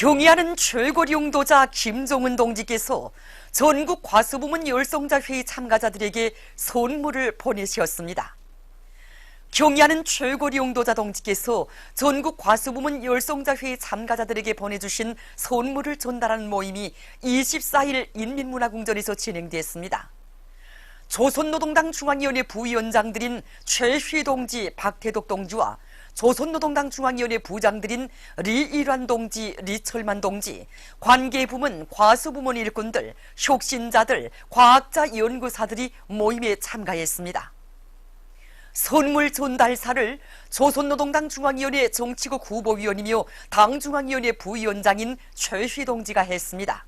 경의하는 최고 용도자 김종은 동지께서 전국 과수부문 열성자회의 참가자들에게 선물을 보내셨습니다. 경의하는 최고 용도자 동지께서 전국 과수부문 열성자회의 참가자들에게 보내주신 선물을 전달하는 모임이 24일 인민문화궁전에서 진행됐습니다. 조선노동당 중앙위원회 부위원장들인 최휘 동지, 박태덕 동지와 조선노동당 중앙위원회 부장들인 리일환 동지, 리철만 동지, 관계부문, 과수부문 일꾼들, 혁신자들, 과학자, 연구사들이 모임에 참가했습니다. 선물 전달사를 조선노동당 중앙위원회 정치국 후보위원이며 당중앙위원회 부위원장인 최휘 동지가 했습니다.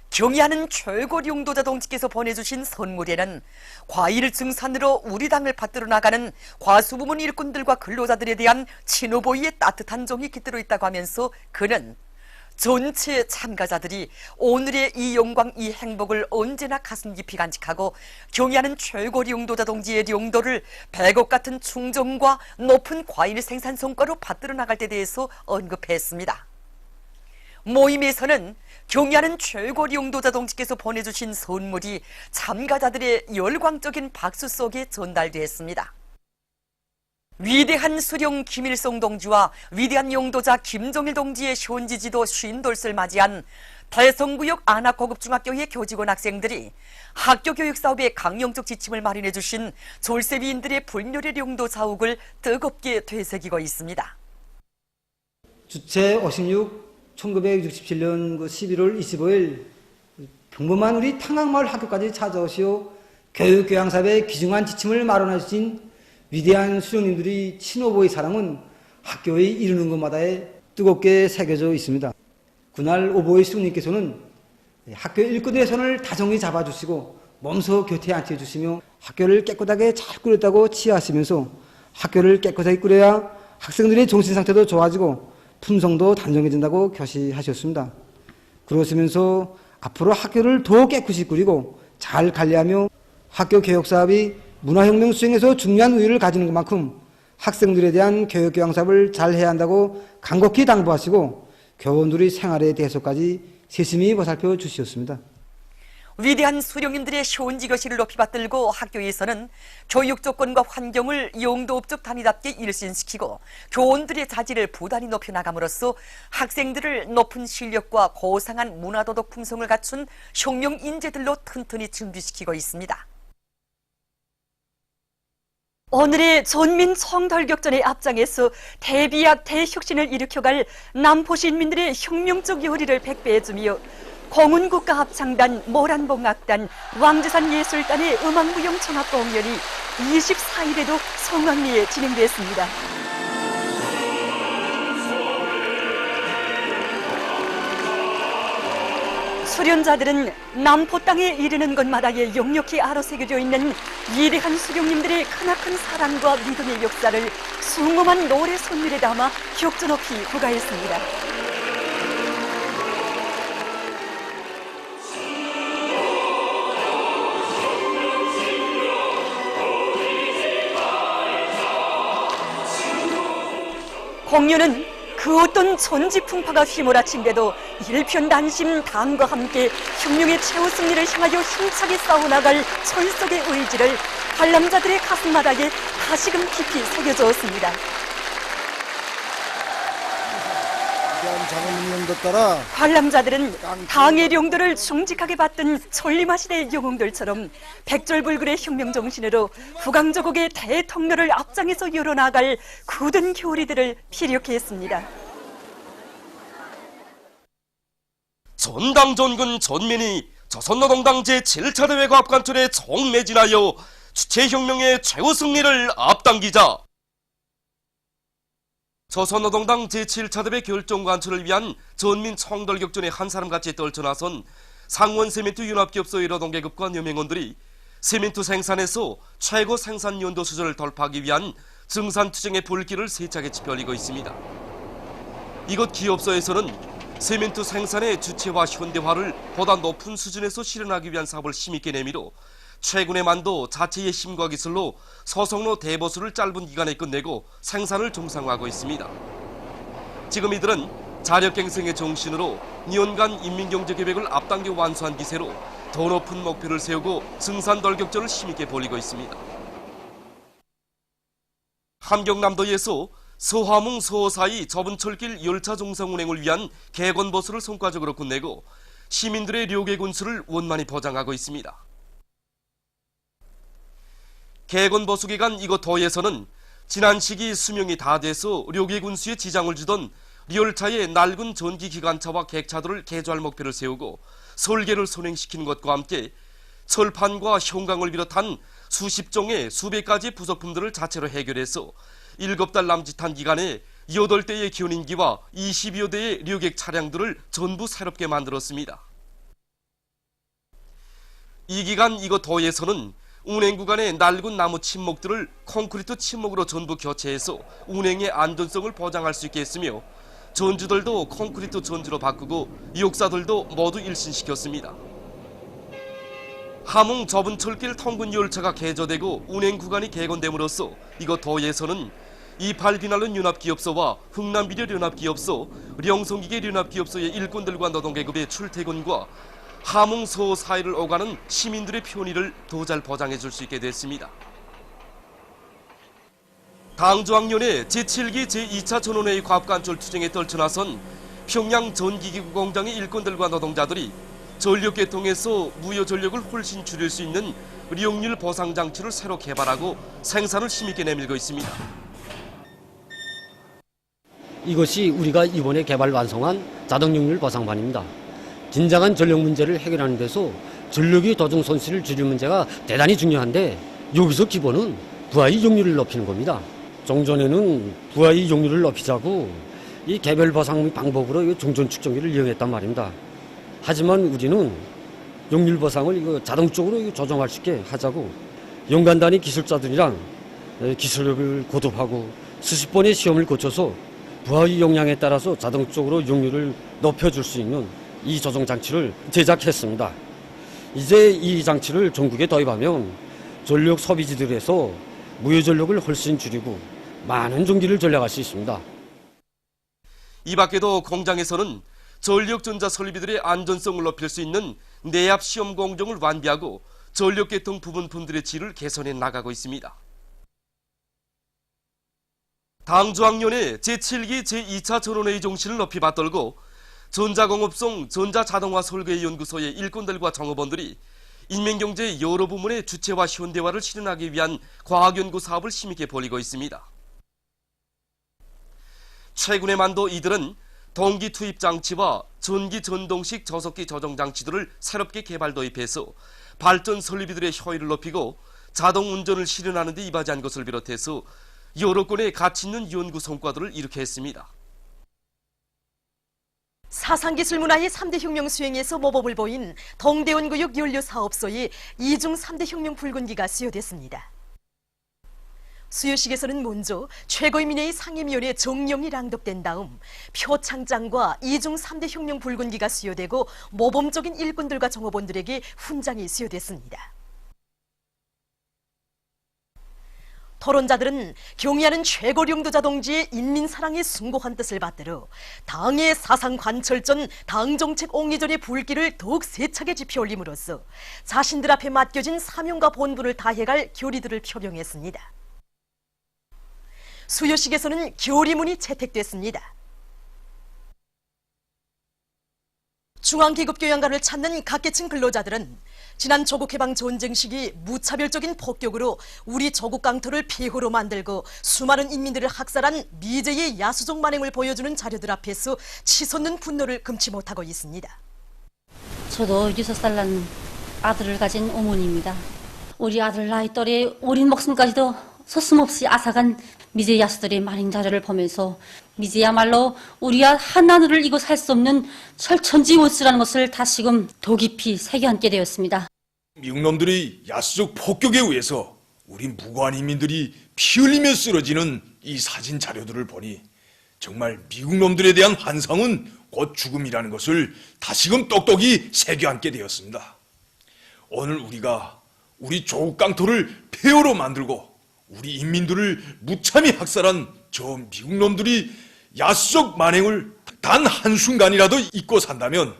경의하는 최고 용도자 동지께서 보내주신 선물에는 과일 증산으로 우리 당을 받들어 나가는 과수부문 일꾼들과 근로자들에 대한 친오보이의 따뜻한 정이 깃들어 있다고 하면서 그는 전체 참가자들이 오늘의 이 영광, 이 행복을 언제나 가슴 깊이 간직하고 경의하는 최고 용도자 동지의 용도를 백억 같은 충정과 높은 과일 생산 성과로 받들어 나갈 때 대해서 언급했습니다. 모임에서는 경의하는 최고 용도자 동지께서 보내주신 선물이 참가자들의 열광적인 박수 속에 전달되었습니다. 위대한 수령 김일성 동지와 위대한 용도자 김정일 동지의 현지지도 50돌을 맞이한 대성구역 안학고급중학교의 교직원 학생들이 학교 교육 사업에 강령적 지침을 마련해 주신 졸세위인들의 불멸의 용도 자욱을 뜨겁게 되새기고 있습니다. 주체 56 1967년 11월 25일 평범한 우리 탕학마을 학교까지 찾아오시오 교육교양사업의 귀중한 지침을 마련해 주신 위대한 수령님들이 친오보의 사랑은 학교에 이르는 곳마다에 뜨겁게 새겨져 있습니다. 그날 오보의 수령님께서는 학교 일꾼들의 손을 다정히 잡아주시고 몸소 곁에 앉혀주시며 학교를 깨끗하게 잘 꾸렸다고 치하하시면서 학교를 깨끗하게 꾸려야 학생들의 정신상태도 좋아지고 품성도 단정해진다고 교시하셨습니다. 그러시면서 앞으로 학교를 더 깨끗이 꾸리고 잘 관리하며 학교 개혁사업이 문화혁명 수행에서 중요한 의의를 가지는 것만큼 학생들에 대한 교육교양사업을 잘 해야 한다고 간곡히 당부하시고 교원들의 생활에 대해서까지 세심히 보살펴 주셨습니다. 위대한 수령님들의 현지 교실을 높이 받들고 학교에서는 교육 조건과 환경을 용도업적 단위답게 일신시키고 교원들의 자질을 부단히 높여나감으로써 학생들을 높은 실력과 고상한 문화도덕 품성을 갖춘 혁명 인재들로 튼튼히 준비시키고 있습니다. 오늘의 전민 총돌격전의 앞장에서 대비약 대혁신을 일으켜갈 남포시민들의 혁명적 요리를 백배해주며 공운국가합창단, 모란봉악단, 왕지산예술단의 음악무용청합공연이 24일에도 성황리에 진행됐습니다. 수련자들은 남포 땅에 이르는 곳마다에 역력히 아로새겨져 있는 위대한 수령님들의 크나큰 사랑과 믿음의 역사를 숭엄한 노래 선율에 담아 격조 높이 구가했습니다. 공연은 그 어떤 전지풍파가 휘몰아친데도 일편단심 당과 함께 혁명의 최후 승리를 향하여 힘차게 싸워나갈 철석의 의지를 관람자들의 가슴마다에 다시금 깊이 새겨주었습니다. 관람자들은 당의 용도를 충직하게 받던 전림하시대의 영웅들처럼 백절불굴의 혁명 정신으로 후강조국의 대통령을 앞장에서 열어나갈 굳은 교리들을 피력해 했습니다. 전당전군 전민이 조선노동당 제7차 대회 과학관철에 총매진하여 주체혁명의 최후 승리를 앞당기자 조선노동당 제7차 대회 결정관철을 위한 전민 총돌격전에 한 사람같이 떨쳐나선 상원 세멘트 융합기업소 노동계급과 여명원들이 세멘트 생산에서 최고 생산 연도 수준을 돌파하기 위한 증산 투쟁의 불길을 세차게 지펴올리고 있습니다. 이곳 기업소에서는 세멘트 생산의 주체화 현대화를 보다 높은 수준에서 실현하기 위한 사업을 힘있게 내밀어 최근의 만도 자체의 힘과 기술로 서성로 대보수를 짧은 기간에 끝내고 생산을 정상화하고 있습니다. 지금 이들은 자력갱생의 정신으로 2년간 인민경제계획을 앞당겨 완수한 기세로 더 높은 목표를 세우고 증산돌격전을 힘있게 벌이고 있습니다. 함경남도에서 서화문 서호 사이 좁은 철길 열차 종상 운행을 위한 개건버스를 성과적으로 끝내고 시민들의 료계 군수를 원만히 보장하고 있습니다. 개건버스 기간 이곳 도에서는 지난 시기 수명이 다 돼서 료계 군수에 지장을 주던 열차의 낡은 전기 기관차와 객차들을 개조할 목표를 세우고 설계를 선행시키는 것과 함께 철판과 형광을 비롯한 수십 종의 수백 가지 부속품들을 자체로 해결해서 7달 남짓한 기간에 8대의 견인기와 20여 대의 류객 차량들을 전부 새롭게 만들었습니다. 이 기간 이곳 도에서는 운행 구간의 낡은 나무 침목들을 콘크리트 침목으로 전부 교체해서 운행의 안전성을 보장할 수 있게 했으며 전주들도 콘크리트 전주로 바꾸고 역사들도 모두 일신시켰습니다. 함흥 좁은 철길 통근 열차가 개조되고 운행 구간이 개건됨으로써 이곳 도에서는 이팔비날론 연합기업소와 흥남비료 연합기업소, 령성기계 연합기업소의 일꾼들과 노동계급의 출퇴근과 함흥 서호 사이를 오가는 시민들의 편의를 더 잘 보장해 줄 수 있게 됐습니다. 당조학년의 제7기 제2차 전원회의 과업관철 투쟁에 떨쳐나선 평양 전기기구 공장의 일꾼들과 노동자들이 전력계통에서 무효 전력을 훨씬 줄일 수 있는 리용률 보상 장치를 새로 개발하고 생산을 힘있게 내밀고 있습니다. 이것이 우리가 이번에 개발 완성한 자동용률 보상반입니다. 진정한 전력 문제를 해결하는 데서 전력의 도중 손실을 줄일 문제가 대단히 중요한데 여기서 기본은 부하의 용률을 높이는 겁니다. 종전에는 부하의 용률을 높이자고 이 개별 보상 방법으로 종전 측정기를 이용했단 말입니다. 하지만 우리는 용률 보상을 자동적으로 조정할 수 있게 하자고 연간 단위 기술자들이랑 기술력을 고도하고 수십 번의 시험을 거쳐서 부하의 용량에 따라서 자동적으로 용률을 높여줄 수 있는 이 조정 장치를 제작했습니다. 이제 이 장치를 전국에 도입하면 전력 소비지들에서 무효 전력을 훨씬 줄이고 많은 전기를 절약할 수 있습니다. 이 밖에도 공장에서는 전력 전자 설비들의 안전성을 높일 수 있는 내압 시험 공정을 완비하고 전력 계통 부분품들의 질을 개선해 나가고 있습니다. 당조학년의 제7기 제2차 전원회의 정신을 높이 받들고 전자공업성 전자자동화 설계연구소의 일꾼들과 정업원들이 인민경제의 여러 부문의 주체화 현대화를 실현하기 위한 과학연구 사업을 힘있게 벌이고 있습니다. 최근에만도 이들은 동기 투입 장치와 전기 전동식 저속기 조정 장치들을 새롭게 개발 도입해서 발전 설비들의 효율을 높이고 자동 운전을 실현하는 데 이바지한 것을 비롯해서 여러 건의 가치 있는 연구 성과들을 이룩했습니다. 사상기술 문화의 3대 혁명 수행에서 모범을 보인 동대원구역 연료사업소의 2중 3대 혁명 붉은기가 수여됐습니다. 수여식에서는 먼저 최고의 민회의 상임위원회 정령이 랑독된 다음 표창장과 2중 3대 혁명 붉은기가 수여되고 모범적인 일꾼들과 정업원들에게 훈장이 수여됐습니다. 토론자들은 경의하는 최고령도자 동지의 인민사랑의 숭고한 뜻을 받들어 당의 사상관철전 당정책 옹이전의 불길을 더욱 세차게 지펴올림으로써 자신들 앞에 맡겨진 사명과 본분을 다해갈 교리들을 표명했습니다. 수여식에서는 교리문이 채택됐습니다. 중앙계급교양관을 찾는 각계층 근로자들은 지난 조국해방 전쟁 시기 무차별적인 폭격으로 우리 조국 강토를 폐허로 만들고 수많은 인민들을 학살한 미제의 야수적 만행을 보여주는 자료들 앞에서 치솟는 분노를 금치 못하고 있습니다. 저도 6살 난 아들을 가진 어머니입니다. 우리 아들 나이 또래 어린 목숨까지도 서슴없이 앗아간 미제 야수들의 만행 자료를 보면서 미제야말로 우리와 한나누를 이고 살 수 없는 철천지 원수라는 것을 다시금 더 깊이 새겨앉게 되었습니다. 미국 놈들의 야수적 폭격에 의해서 우리 무고한 인민들이 피 흘리며 쓰러지는 이 사진 자료들을 보니 정말 미국 놈들에 대한 환상은 곧 죽음이라는 것을 다시금 똑똑히 새겨앉게 되었습니다. 오늘 우리가 우리 조국 강토를 폐허로 만들고 우리 인민들을 무참히 학살한 저 미국 놈들이 야수적 만행을 단 한순간이라도 잊고 산다면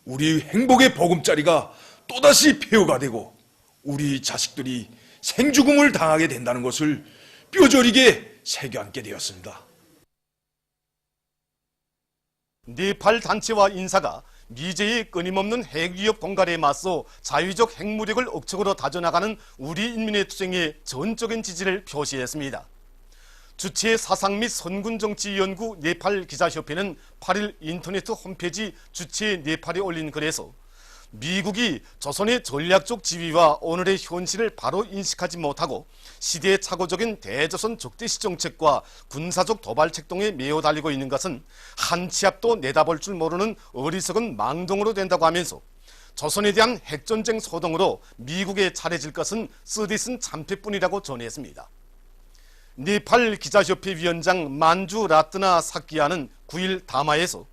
우리 행복의 보금자리가 또다시 폐허가 되고 우리 자식들이 생죽음을 당하게 된다는 것을 뼈저리게 새겨안게 되었습니다. 네팔 단체와 인사가 미제의 끊임없는 핵위협 공갈에 맞서 자유적 핵무력을 억측으로 다져나가는 우리 인민의 투쟁에 전적인 지지를 표시했습니다. 주체 사상 및 선군정치연구 네팔 기자협회는 8일 인터넷 홈페이지 주체 네팔에 올린 글에서 미국이 조선의 전략적 지위와 오늘의 현실을 바로 인식하지 못하고 시대착오적인 대조선 적대시 정책과 군사적 도발책 등에 매어 달리고 있는 것은 한 치 앞도 내다볼 줄 모르는 어리석은 망동으로 된다고 하면서 조선에 대한 핵전쟁 소동으로 미국에 차려질 것은 쓰디쓴 참패뿐이라고 전했습니다. 네팔 기자협회 위원장 만주 라트나 사키아는 9일 담화에서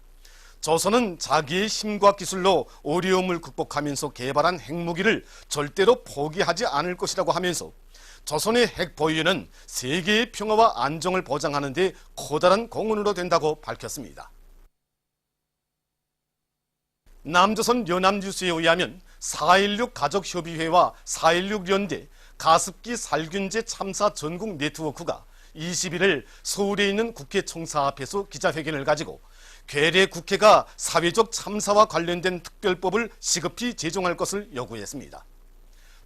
조선은 자기의 힘과 기술로 어려움을 극복하면서 개발한 핵무기를 절대로 포기하지 않을 것이라고 하면서 조선의 핵 보유는 세계의 평화와 안정을 보장하는 데 커다란 공헌으로 된다고 밝혔습니다. 남조선 연합뉴스에 의하면 4.16 가족협의회와 4.16 연대 가습기 살균제 참사 전국 네트워크가 21일 서울에 있는 국회 청사 앞에서 기자회견을 가지고 괴뢰 국회가 사회적 참사와 관련된 특별법을 시급히 제정할 것을 요구했습니다.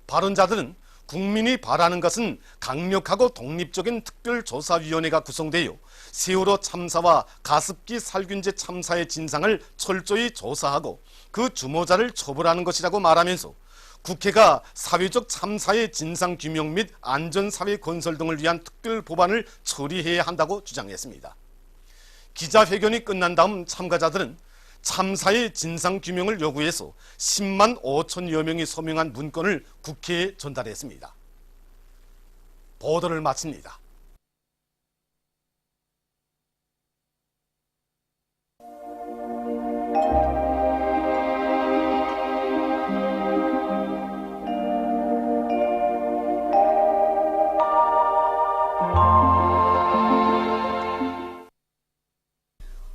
발언자들은 국민이 바라는 것은 강력하고 독립적인 특별조사위원회가 구성되어 세월호 참사와 가습기 살균제 참사의 진상을 철저히 조사하고 그 주모자를 처벌하는 것이라고 말하면서 국회가 사회적 참사의 진상규명 및 안전사회 건설 등을 위한 특별법안을 처리해야 한다고 주장했습니다. 기자회견이 끝난 다음 참가자들은 참사의 진상규명을 요구해서 10만 5천여 명이 서명한 문건을 국회에 전달했습니다. 보도를 마칩니다.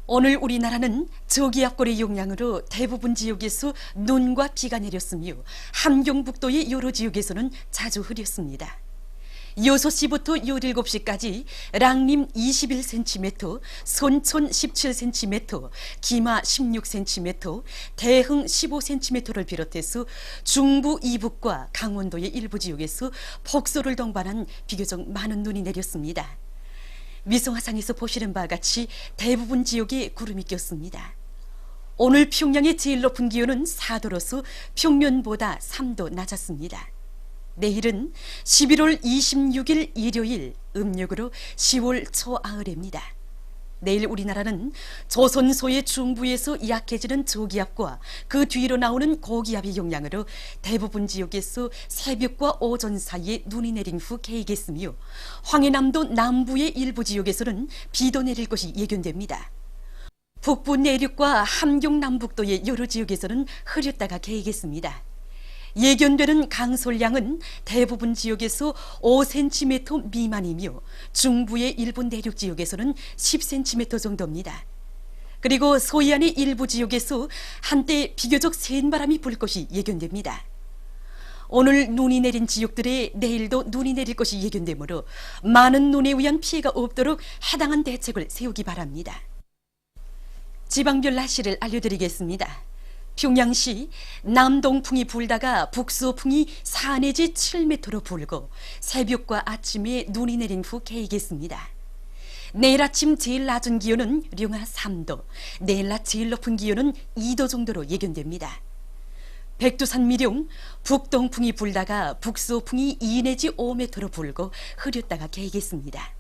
오늘 우리나라는 저기압골의 영향으로 대부분 지역에서 눈과 비가 내렸으며 함경북도의 여러 지역에서는 자주 흐렸습니다. 6시부터 17시까지 랑림 21cm, 손촌 17cm, 기마 16cm, 대흥 15cm를 비롯해서 중부 이북과 강원도의 일부 지역에서 폭설을 동반한 비교적 많은 눈이 내렸습니다. 위성화상에서 보시는 바와 같이 대부분 지역에 구름이 꼈습니다. 오늘 평양의 제일 높은 기온은 4도로서 평년보다 3도 낮았습니다. 내일은 11월 26일 일요일 음력으로 10월 초아흘입니다. 내일 우리나라는 조선소의 중부에서 약해지는 저기압과 그 뒤로 나오는 고기압의 영향으로 대부분 지역에서 새벽과 오전 사이에 눈이 내린 후 개이겠으며 황해남도 남부의 일부 지역에서는 비도 내릴 것이 예견됩니다. 북부 내륙과 함경 남북도의 여러 지역에서는 흐렸다가 개이겠습니다. 예견되는 강솔량은 대부분 지역에서 5cm 미만이며 중부의 일부 내륙 지역에서는 10cm 정도입니다. 그리고 서해안의 일부 지역에서 한때 비교적 센 바람이 불 것이 예견됩니다. 오늘 눈이 내린 지역들에 내일도 눈이 내릴 것이 예견되므로 많은 눈에 의한 피해가 없도록 해당한 대책을 세우기 바랍니다. 지방별 날씨를 알려드리겠습니다. 평양시 남동풍이 불다가 북서풍이 4 내지 7m로 불고 새벽과 아침에 눈이 내린 후 개이겠습니다. 내일 아침 제일 낮은 기온은 령하 3도, 내일 낮 제일 높은 기온은 2도 정도로 예견됩니다. 백두산 미령 북동풍이 불다가 북서풍이 2 내지 5m로 불고 흐렸다가 개이겠습니다.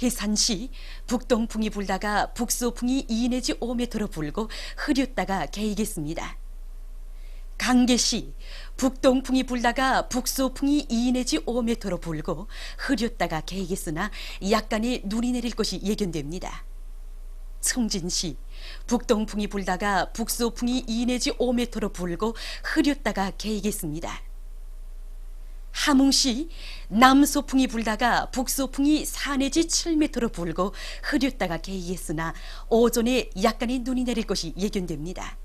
해산시 북동풍이 불다가 북서풍이 2 내지 5m로 불고 흐렸다가 개이겠습니다. 강계시 북동풍이 불다가 북서풍이 2 내지 5m로 불고 흐렸다가 개이겠으나 약간의 눈이 내릴 것이 예견됩니다. 청진시 북동풍이 불다가 북서풍이 2 내지 5m로 불고 흐렸다가 개이겠습니다. 함흥시 남소풍이 불다가 북소풍이 4 내지 7m로 불고 흐렸다가 개이했으나 오전에 약간의 눈이 내릴 것이 예견됩니다.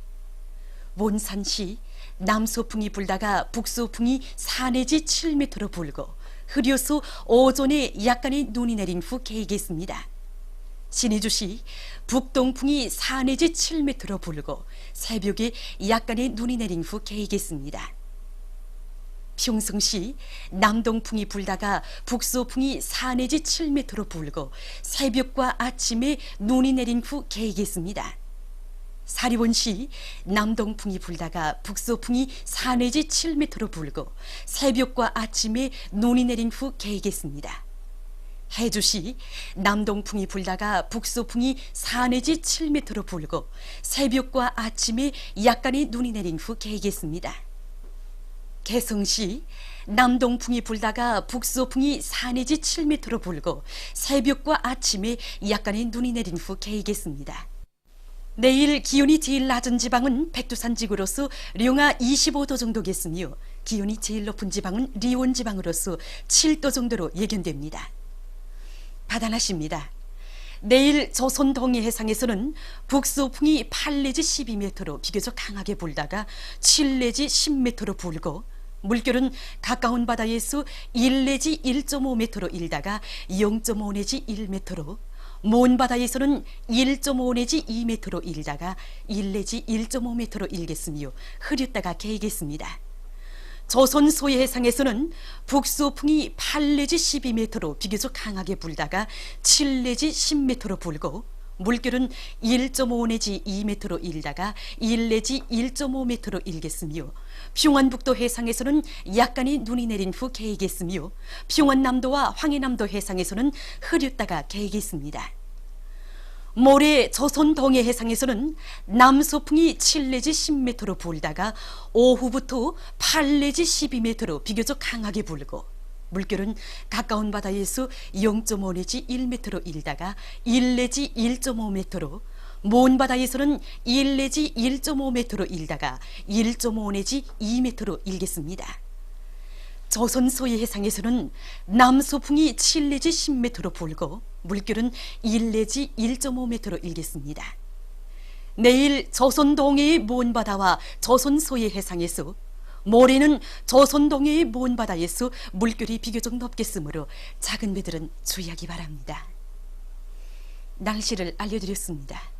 원산시 남소풍이 불다가 북소풍이 4 내지 7m로 불고 흐려서 오전에 약간의 눈이 내린 후 개이겠습니다. 신의주시 북동풍이 4 내지 7m로 불고 새벽에 약간의 눈이 내린 후 개이겠습니다. 평성시 남동풍이 불다가 북소풍이 4 내지 7m로 불고 새벽과 아침에 눈이 내린 후 개이겠습니다. 사리원시 남동풍이 불다가 북소풍이 4 내지 7m로 불고 새벽과 아침에 눈이 내린 후 개이겠습니다. 해주시 남동풍이 불다가 북소풍이 4 내지 7m로 불고 새벽과 아침에 약간의 눈이 내린 후 개이겠습니다. 개성시 남동풍이 불다가 북소풍이 4 내지 7m로 불고 새벽과 아침에 약간의 눈이 내린 후 개이겠습니다. 내일 기온이 제일 낮은 지방은 백두산 지구로서 룡아 25도 정도겠으며 기온이 제일 높은 지방은 리온 지방으로서 7도 정도로 예견됩니다. 바다나시입니다. 내일 조선 동해 해상에서는 북소풍이 8 내지 12m로 비교적 강하게 불다가 7 내지 10m로 불고 물결은 가까운 바다에서 1 내지 1.5m로 일다가 0.5 내지 1m로 먼 바다에서는 1.5 내지 2m로 일다가 1 내지 1.5m로 일겠으며 흐렸다가 개이겠습니다. 조선 소해 해상에서는 북소풍이 8 내지 12m로 비교적 강하게 불다가 7 내지 10m로 불고 물결은 1.5 내지 2m로 일다가 1 내지 1.5m로 일겠으며 평안북도 해상에서는 약간의 눈이 내린 후 개이겠으며 평안남도와 황해남도 해상에서는 흐렸다가 개이겠습니다. 모레 조선 동해 해상에서는 남소풍이 7 내지 10m로 불다가 오후부터 8 내지 12m로 비교적 강하게 불고 물결은 가까운 바다에서 0.5 내지 1m로 일다가 1 내지 1.5m로 먼 바다에서는 1 내지 1.5m로 일다가 1.5 내지 2m로 일겠습니다. 조선 소해 해상에서는 남소풍이 7 내지 10m로 불고 물결은 1 내지 1.5m로 일겠습니다. 내일 조선 동해의 먼 바다와 조선 소해 해상에서 모레는 조선 동해의 먼 바다에서 물결이 비교적 높겠으므로 작은 배들은 주의하기 바랍니다. 날씨를 알려드렸습니다.